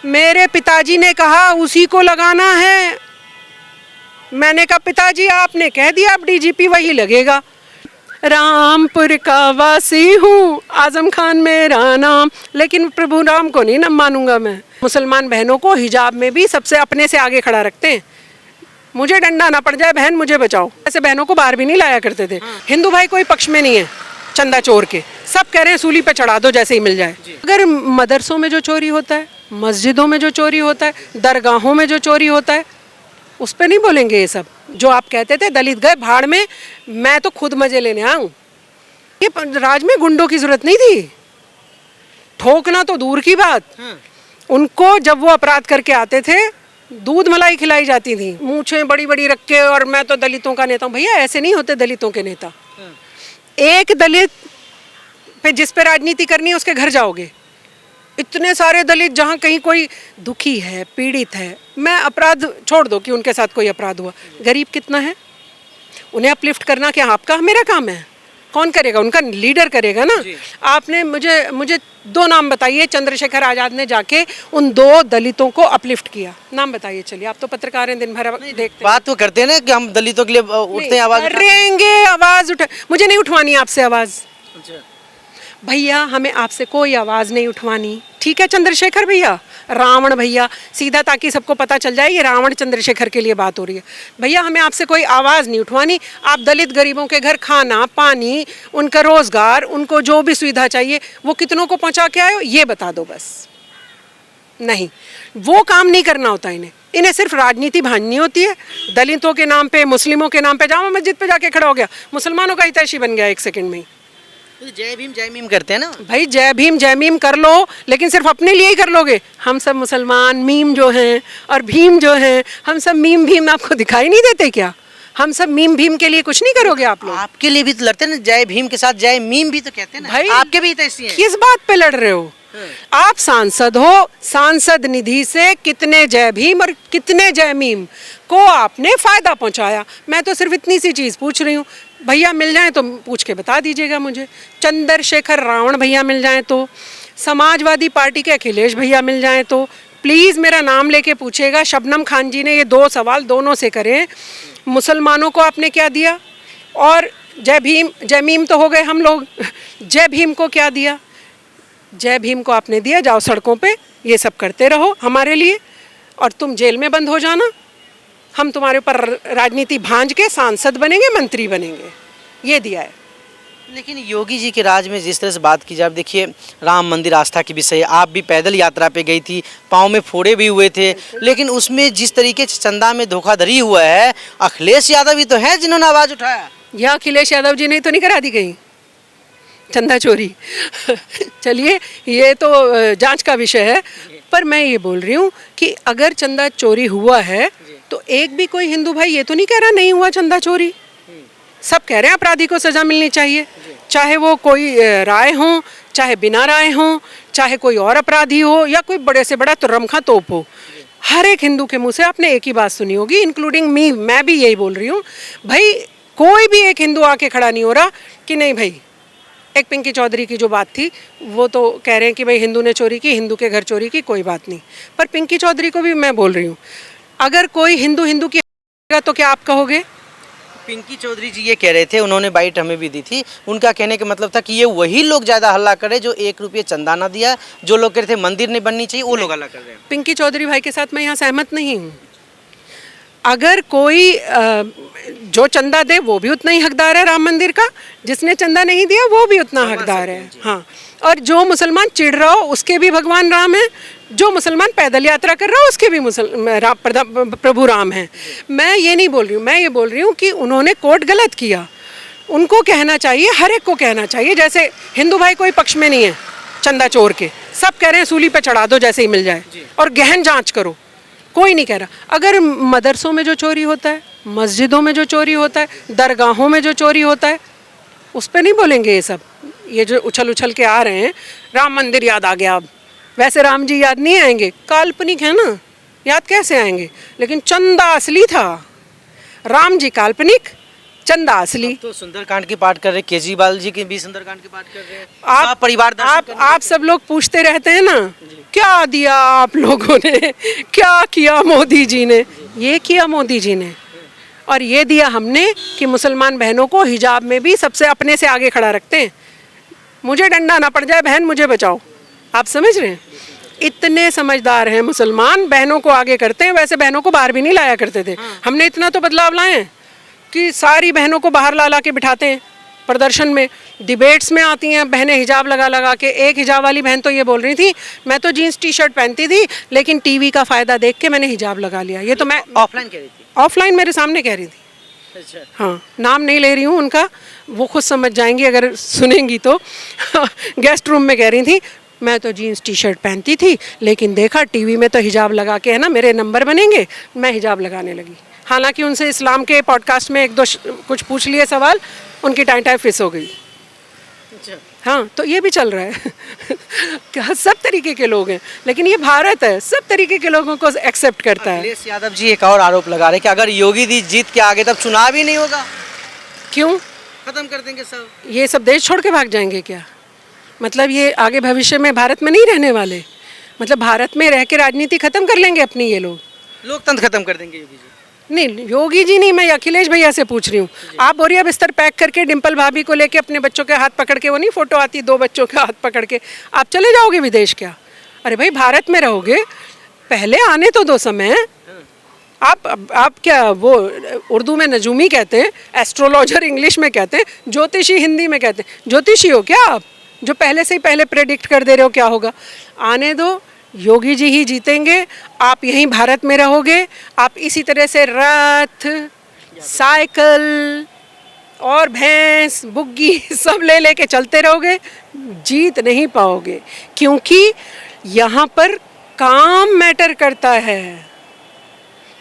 मेरे पिताजी ने कहा उसी को लगाना है। मैंने कहा पिताजी आपने कह दिया अब डीजीपी वही लगेगा। रामपुर का वासी हूँ, आजम खान मेरा नाम, लेकिन प्रभु राम को नहीं ना मानूंगा मैं। मुसलमान बहनों को हिजाब में भी सबसे अपने से आगे खड़ा रखते हैं। मुझे डंडा ना पड़ जाए बहन मुझे बचाओ, ऐसे बहनों को बाहर भी नहीं लाया करते थे। हिंदू भाई कोई पक्ष में नहीं है चंदा चोर के, सब कह रहे हैं सूली पे चढ़ा दो जैसे ही मिल जाए। अगर मदरसों में जो चोरी होता है, मस्जिदों में जो चोरी होता है, दरगाहों में जो चोरी होता है, उस पर नहीं बोलेंगे ये सब। जो आप कहते थे दलित गए भाड़ में, मैं तो खुद मजे लेने आऊं। ये राज में गुंडों की जरूरत नहीं थी, ठोकना तो दूर की बात। उनको जब वो अपराध करके आते थे दूध मलाई खिलाई जाती थी, मूछें बड़ी बड़ी रख के, और मैं तो दलितों का नेता हूं। भैया ऐसे नहीं होते दलितों के नेता। एक दलित पे जिस पे राजनीति करनी है उसके घर जाओगे, इतने सारे दलित जहाँ कहीं कोई दुखी है, पीड़ित है, मैं अपराध छोड़ दो कि उनके साथ कोई अपराध हुआ, गरीब कितना है, उन्हें अपलिफ्ट करना क्या आपका मेरा काम है? कौन करेगा? उनका लीडर करेगा ना। आपने मुझे दो नाम बताइए, चंद्रशेखर आजाद ने जाके उन दो दलितों को अपलिफ्ट किया, नाम बताइए। चलिए आप तो पत्रकार हैं, दिन भर देखते हैं। बात तो करते हैं ना कि हम दलितों के लिए उठते हैं, आवाज करेंगे, आवाज उठा, मुझे नहीं उठवानी आपसे आवाज। भैया हमें आपसे कोई आवाज़ नहीं उठवानी, ठीक है चंद्रशेखर भैया, रावण भैया, सीधा ताकि सबको पता चल जाए ये रावण चंद्रशेखर के लिए बात हो रही है। भैया हमें आपसे कोई आवाज़ नहीं उठवानी। आप दलित गरीबों के घर खाना पानी, उनका रोज़गार, उनको जो भी सुविधा चाहिए वो कितनों को पहुंचा के आए हो ये बता दो बस। नहीं, वो काम नहीं करना होता इन्हें सिर्फ राजनीति भांजनी होती है। दलितों के नाम पे, मुस्लिमों के नाम पे, जामा मस्जिद पे जाके खड़ा हो गया, मुसलमानों का हितैषी बन गया 1 सेकंड में ही। जय भीम करते हैं ना भाई, जय भीम कर लो, लेकिन सिर्फ अपने लिए ही कर लोगे। हम सब मुसलमान मीम जो हैं और भीम जो हैं, हम सब मीम भीम आपको दिखाई नहीं देते क्या? हम सब मीम भीम के लिए कुछ नहीं करोगे आप लोग? आपके लिए भी तो लड़ते हैं ना, जय भीम के साथ जय मीम भी तो कहते हैं ना भाई, आपके भी तो ऐसी हैं। किस बात पे लड़ रहे हो? आप सांसद हो, सांसद निधि से कितने जय भीम और कितने जय मीम को आपने फायदा पहुंचाया? मैं तो सिर्फ इतनी सी चीज पूछ रही हूँ। भैया मिल जाए तो पूछ के बता दीजिएगा मुझे। चंद्रशेखर रावण भैया मिल जाए तो, समाजवादी पार्टी के अखिलेश भैया मिल जाए तो प्लीज़ मेरा नाम लेके पूछेगा। शबनम खान जी ने ये 2 सवाल दोनों से करें, मुसलमानों को आपने क्या दिया, और जय भीम जय मीम तो हो गए हम लोग, जय भीम को क्या दिया? जय भीम को आपने दिया, जाओ सड़कों पे ये सब करते रहो हमारे लिए, और तुम जेल में बंद हो जाना, हम तुम्हारे ऊपर राजनीति भांज के सांसद बनेंगे, मंत्री बनेंगे, ये दिया है। लेकिन योगी जी के राज में जिस तरह से बात की जाए, देखिए राम मंदिर आस्था की विषय, आप भी पैदल यात्रा पे गई थी, पाँव में फोड़े भी हुए थे, लेकिन उसमें जिस तरीके से चंदा में धोखाधड़ी हुआ है, अखिलेश यादव भी तो है जिन्होंने आवाज़ उठाया। यह अखिलेश यादव जी ने तो नहीं करा दी गई चंदा चोरी? चलिए ये तो जांच का विषय है, पर मैं ये बोल रही हूँ कि अगर चंदा चोरी हुआ है तो एक भी कोई हिंदू भाई ये तो नहीं कह रहा नहीं हुआ चंदा चोरी। सब कह रहे हैं अपराधी को सजा मिलनी चाहिए, चाहे वो कोई राय हो, चाहे बिना राय हो, चाहे कोई और अपराधी हो, या कोई बड़े से बड़ा तुर्रमखा तोप हो। हर एक हिंदू के मुंह से आपने एक ही बात सुनी होगी, इंक्लूडिंग मी, मैं भी यही बोल रही हूँ। भाई कोई भी एक हिंदू आके खड़ा नहीं हो रहा कि नहीं भाई, एक पिंकी चौधरी की जो बात थी वो तो कह रहे हैं कि भाई हिंदू ने चोरी की, हिंदू के घर चोरी की, कोई बात नहीं। पर पिंकी चौधरी को भी मैं बोल रही हूँ, अगर कोई हिंदू की तो क्या आप कहोगे? पिंकी चौधरी जी ये कह रहे थे, उन्होंने बाइट हमें भी दी थी, उनका कहने का मतलब था कि ये वही लोग ज़्यादा हल्ला करे जो 1 रुपये चंदा ना दिया, जो लोग कह रहे थे मंदिर नहीं बननी चाहिए, वो लोग हल्ला कर रहे हैं। पिंकी चौधरी भाई के साथ मैं यहाँ सहमत नहीं हूँ। अगर कोई जो चंदा दे वो भी उतना ही हकदार है राम मंदिर का, जिसने चंदा नहीं दिया वो भी उतना हकदार है। हाँ, और जो मुसलमान चिढ़ रहा हो उसके भी भगवान राम है, जो मुसलमान पैदल यात्रा कर रहा हो उसके भी प्रभु राम है। मैं ये नहीं बोल रही हूँ, मैं ये बोल रही हूँ कि उन्होंने कोर्ट गलत किया, उनको कहना चाहिए, हर एक को कहना चाहिए। जैसे हिंदू भाई कोई पक्ष में नहीं है चंदा चोर के, सब कह रहे हैं सूली पे चढ़ा दो जैसे ही मिल जाए, और गहन जांच करो, कोई नहीं कह रहा। अगर मदरसों में जो चोरी होता है, मस्जिदों में जो चोरी होता है, दरगाहों में जो चोरी होता है, उस पर नहीं बोलेंगे ये सब। ये जो उछल उछल के आ रहे हैं, राम मंदिर याद आ गया, अब वैसे राम जी याद नहीं आएंगे, काल्पनिक है ना, याद कैसे आएंगे? लेकिन चंदा असली था, राम जी काल्पनिक, चंदा असली। तो सुंदरकांड की पाठ कर रहे हैं, केजरीवाल जी के भी सुंदरकांड की पाठ कर रहे हैं, आप परिवार आप सब लोग पूछते रहते हैं ना, क्या दिया आप लोगों ने, क्या किया मोदी जी ने। ये किया मोदी जी ने, और ये दिया हमने कि मुसलमान बहनों को हिजाब में भी सबसे अपने से आगे खड़ा रखते हैं। मुझे डंडा ना पड़ जाए, बहन मुझे बचाओ। आप समझ रहे हैं, इतने समझदार हैं मुसलमान, बहनों को आगे करते हैं। वैसे बहनों को बाहर भी नहीं लाया करते थे, हमने इतना तो बदलाव लाए हैं कि सारी बहनों को बाहर ला ला के बिठाते हैं प्रदर्शन में, डिबेट्स में आती हैं बहनें हिजाब लगा लगा के। एक हिजाब वाली बहन तो ये बोल रही थी, मैं तो जीन्स टी शर्ट पहनती थी लेकिन टीवी का फ़ायदा देख के मैंने हिजाब लगा लिया। ये तो मैं ऑफलाइन कह रही थी, ऑफलाइन मेरे सामने कह रही थी। अच्छा। हाँ, नाम नहीं ले रही हूँ उनका, वो खुद समझ जाएंगी अगर सुनेंगी तो। गेस्ट रूम में कह रही थी, मैं तो जीन्स टी शर्ट पहनती थी लेकिन देखा टीवी में तो हिजाब लगा के है ना मेरे नंबर बनेंगे, मैं हिजाब लगाने लगी। हालांकि उनसे इस्लाम के पॉडकास्ट में एक दो कुछ पूछ लिए सवाल, उनकी टाइम फिस हो गई। अच्छा। हाँ, तो ये भी चल रहा है। सब तरीके के लोग हैं, लेकिन ये भारत है, सब तरीके के लोगों को एक्सेप्ट करता है। अखिलेश यादव जी एक और आरोप लगा रहे हैं कि अगर योगी जी जीत के आगे तब चुनाव ही नहीं होगा, क्यों? खत्म कर देंगे सब। ये सब देश छोड़ के भाग जाएंगे क्या? मतलब ये आगे भविष्य में भारत में नहीं रहने वाले? मतलब भारत में रह के राजनीति खत्म कर लेंगे अपनी ये लोग? लोकतंत्र खत्म कर देंगे योगी जी? नहीं, योगी जी नहीं, मैं अखिलेश भैया से पूछ रही हूँ। आप बोरिया बिस्तर पैक करके डिम्पल भाभी को लेके अपने बच्चों के हाथ पकड़ के, वो नहीं फोटो आती दो बच्चों के हाथ पकड़ के, आप चले जाओगे विदेश क्या? अरे भाई, भारत में रहोगे, पहले आने तो दो समय। आप क्या, वो उर्दू में नजूमी कहते हैं, एस्ट्रोलॉजर इंग्लिश में कहते हैं, ज्योतिषी हिंदी में कहते हैं। ज्योतिषी हो क्या आप, जो पहले से ही पहले प्रेडिक्ट कर दे रहे हो क्या होगा? आने दो, योगी जी ही जीतेंगे, आप यहीं भारत में रहोगे, आप इसी तरह से रथ, साइकिल और भैंस, बुग्गी सब ले लेके चलते रहोगे, जीत नहीं पाओगे। क्योंकि यहाँ पर काम मैटर करता है,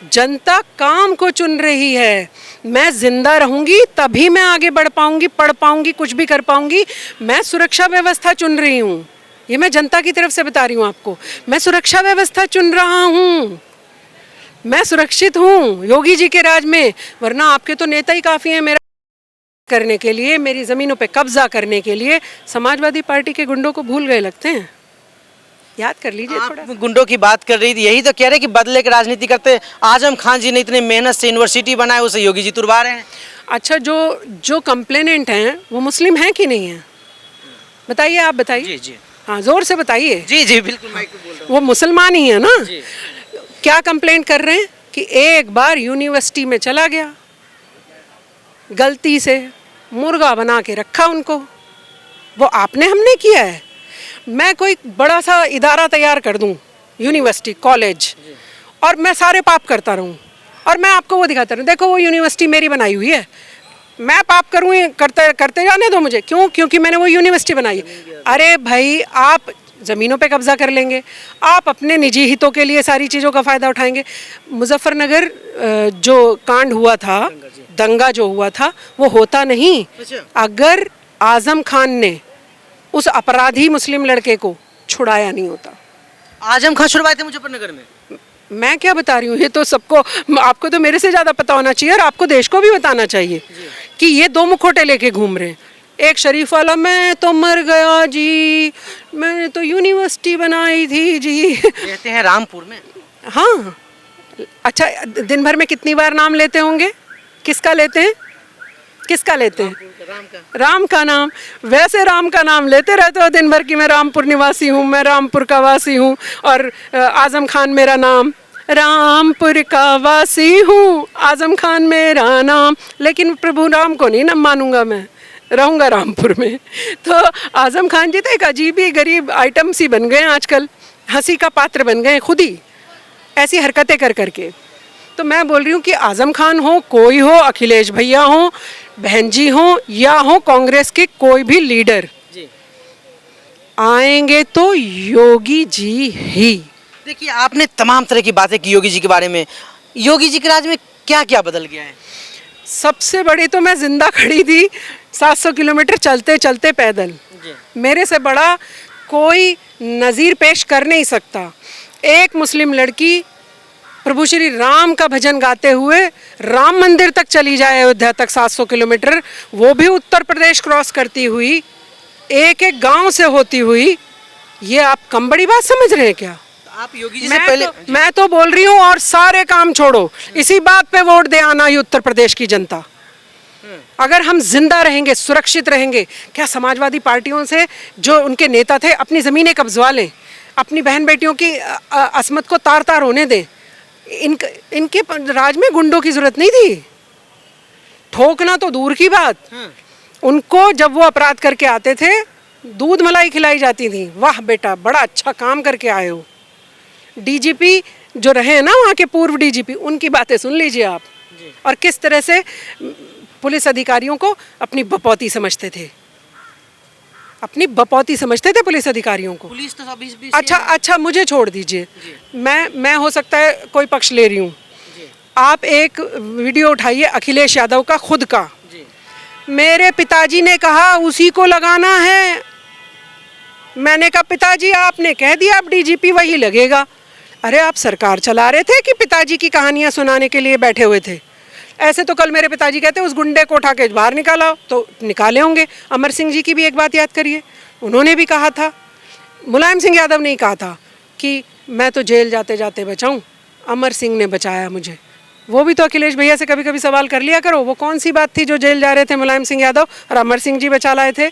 जनता काम को चुन रही है। मैं जिंदा रहूंगी तभी मैं आगे बढ़ पाऊंगी, पढ़ पाऊंगी, कुछ भी कर पाऊंगी। मैं सुरक्षा व्यवस्था चुन रही हूँ, ये मैं जनता की तरफ से बता रही हूँ आपको। मैं सुरक्षा व्यवस्था चुन रहा हूँ, मैं सुरक्षित हूँ योगी जी के राज में। वरना आपके तो नेता ही काफ़ी हैं मेरा करने के लिए, मेरी ज़मीनों पे कब्जा करने के लिए। समाजवादी पार्टी के गुंडों को भूल गए लगते हैं, याद कर लीजिए थोड़ा। गुंडों की बात कर रही थी, यही तो कह रहे कि बदले की राजनीति करते। आजम खान जी ने इतने मेहनत से यूनिवर्सिटी बनाए, उसे योगी जी तुड़वा रहे हैं। अच्छा, जो कंप्लेनेंट हैं वो मुस्लिम हैं कि नहीं है? बताइए, आप बताइए। जी जी, हाँ, जोर से बताइए। जी जी बिल्कुल, माइक पे बोल रहा हूं। वो मुसलमान ही है ना? क्या कंप्लेंट कर रहे हैं कि एक बार यूनिवर्सिटी में चला गया, गलती से मुर्गा बना के रखा उनको। वो आपने हमने किया है? मैं कोई बड़ा सा इदारा तैयार कर दूं, यूनिवर्सिटी, कॉलेज, और मैं सारे पाप करता रहूं, और मैं आपको वो दिखाता रहूं, देखो वो यूनिवर्सिटी मेरी बनाई हुई है, मैं पाप करूँ, करते करते जाने दो मुझे। क्यों? क्योंकि मैंने वो यूनिवर्सिटी बनाई है। अरे भाई, आप ज़मीनों पे कब्जा कर लेंगे, आप अपने निजी हितों के लिए सारी चीज़ों का फ़ायदा उठाएंगे। मुजफ्फरनगर जो कांड हुआ था, दंगा जो हुआ था, वो होता नहीं अगर आज़म खान ने उस अपराधी मुस्लिम लड़के को छुड़ाया नहीं होता। आजम खान छुड़वाए थे मुजफ्फरनगर में? मैं क्या बता रही हूँ, ये तो सबको, आपको तो मेरे से ज़्यादा पता होना चाहिए, और आपको देश को भी बताना चाहिए कि ये दो मुखौटे लेके घूम रहे हैं। एक शरीफ वाला, मैं तो मर गया जी, मैंने तो यूनिवर्सिटी बनाई थी जी। रहते हैं रामपुर में। हाँ, अच्छा, दिन भर में कितनी बार नाम लेते होंगे? किसका लेते हैं? किसका लेते हैं? राम का नाम। वैसे राम का नाम लेते रहते हो दिन भर की, मैं रामपुर निवासी हूँ, मैं रामपुर का वासी हूँ, और आज़म खान मेरा नाम, रामपुर का वासी हूँ, आज़म खान मेरा नाम। लेकिन प्रभु राम को नहीं ना मानूंगा, मैं रहूँगा रामपुर में। तो आज़म खान जी तो एक अजीब ही गरीब आइटम सी बन गए आजकल, हंसी का पात्र बन गए खुद ही, ऐसी हरकतें कर करके। तो मैं बोल रही हूँ कि आज़म खान हो, कोई हो, अखिलेश भैया हो, बहन जी हो, या हो कांग्रेस के कोई भी लीडर, आएंगे तो योगी जी ही। देखिए, आपने तमाम तरह की बातें की योगी जी के बारे में। योगी जी के राज में क्या क्या बदल गया है? सबसे बड़ी तो मैं जिंदा खड़ी थी 700 किलोमीटर चलते चलते पैदल। मेरे से बड़ा कोई नज़ीर पेश कर नहीं सकता। एक मुस्लिम लड़की प्रभु श्री राम का भजन गाते हुए राम मंदिर तक चली जाए, अयोध्या तक 700 किलोमीटर, वो भी उत्तर प्रदेश क्रॉस करती हुई, एक एक गांव से होती हुई, ये आप कम बड़ी बात समझ रहे हैं क्या? आप योगी जी से पहले मैं तो बोल रही हूँ, और सारे काम छोड़ो, इसी बात पे वोट दे आना ये उत्तर प्रदेश की जनता। अगर हम जिंदा रहेंगे, सुरक्षित रहेंगे, क्या समाजवादी पार्टियों से जो उनके नेता थे अपनी ज़मीनें कब्जवा लें, अपनी बहन बेटियों की असमत को तार तार होने दें? इनके राज में गुंडों की जरूरत नहीं थी। ठोकना तो दूर की बात, उनको जब वो अपराध करके आते थे दूध मलाई खिलाई जाती थी, वाह बेटा बड़ा अच्छा काम करके आए हो। डीजीपी जो रहे हैं ना वहाँ के पूर्व डीजीपी, उनकी बातें सुन लीजिए आप, और किस तरह से पुलिस अधिकारियों को अपनी बपौती समझते थे, अपनी बपौती समझते थे पुलिस अधिकारियों को। पुलिस तो अभी भी अच्छा मुझे छोड़ दीजिए, मैं हो सकता है कोई पक्ष ले रही हूँ, आप एक वीडियो उठाइए अखिलेश यादव का खुद का, मेरे पिताजी ने कहा उसी को लगाना है, मैंने कहा पिताजी आपने कह दिया अब डीजीपी वही लगेगा। अरे आप सरकार चला रहे थे कि पिताजी की कहानियां सुनाने के लिए बैठे हुए थे? ऐसे तो कल मेरे पिताजी कहते उस गुंडे को उठा के बाहर निकाला, तो निकाले होंगे। अमर सिंह जी की भी एक बात याद करिए, उन्होंने भी कहा था, मुलायम सिंह यादव ने ही कहा था कि मैं तो जेल जाते जाते बचाऊं, अमर सिंह ने बचाया मुझे। वो भी तो अखिलेश भैया से कभी कभी सवाल कर लिया करो, वो कौन सी बात थी जो जेल जा रहे थे मुलायम सिंह यादव और अमर सिंह जी बचा लाए थे?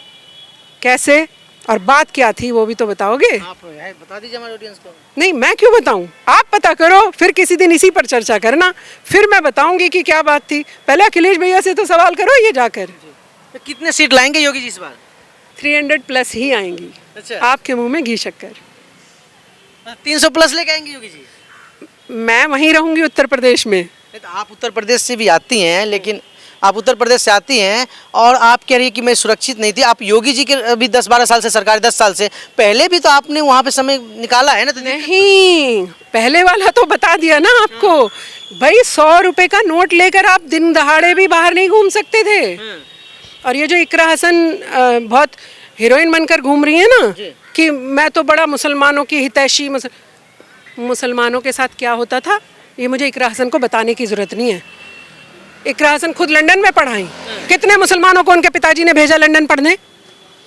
कैसे और बात क्या थी वो भी तो बताओगे? आप बता दीजिए हमारे ऑडियंस को। नहीं मैं क्यों बताऊं, आप पता करो, फिर किसी दिन इसी पर चर्चा करना, फिर मैं बताऊंगी कि क्या बात थी। पहले अखिलेश भैया से तो सवाल करो ये जाकर। तो कितने सीट लाएंगे योगी जी इस बार? 300 प्लस ही आएंगी। अच्छा, आपके मुंह में घी शक्कर। 300 प्लस लेके आएंगे योगी जी? मैं वहीं रहूंगी उत्तर प्रदेश में। तो आप उत्तर प्रदेश से भी आती हैं, लेकिन आप उत्तर प्रदेश से आती हैं और आप कह रही है कि मैं सुरक्षित नहीं थी। आप योगी जी के अभी 10-12 साल से सरकार, 10 साल से पहले भी तो आपने वहाँ पे समय निकाला है ना? तो नहीं, पहले वाला तो बता दिया ना आपको भाई, 100 रुपए का नोट लेकर आप दिन दहाड़े भी बाहर नहीं घूम सकते थे। और ये जो इकरा हसन बहुत हीरोइन बनकर घूम रही है ना कि मैं तो बड़ा मुसलमानों की हितैषी, मुसलमानों के साथ क्या होता था ये मुझे इकरा हसन को बताने की जरूरत नहीं है। इकरा हसन खुद लंदन में पढ़ाई, कितने मुसलमानों को उनके पिताजी ने भेजा लंदन पढ़ने,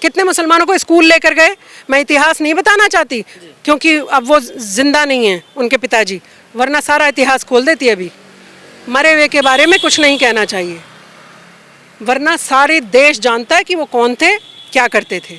कितने मुसलमानों को स्कूल लेकर गए। मैं इतिहास नहीं बताना चाहती क्योंकि अब वो जिंदा नहीं है उनके पिताजी, वरना सारा इतिहास खोल देती अभी। मरे हुए के बारे में कुछ नहीं कहना चाहिए, वरना सारे देश जानता है कि वो कौन थे, क्या करते थे।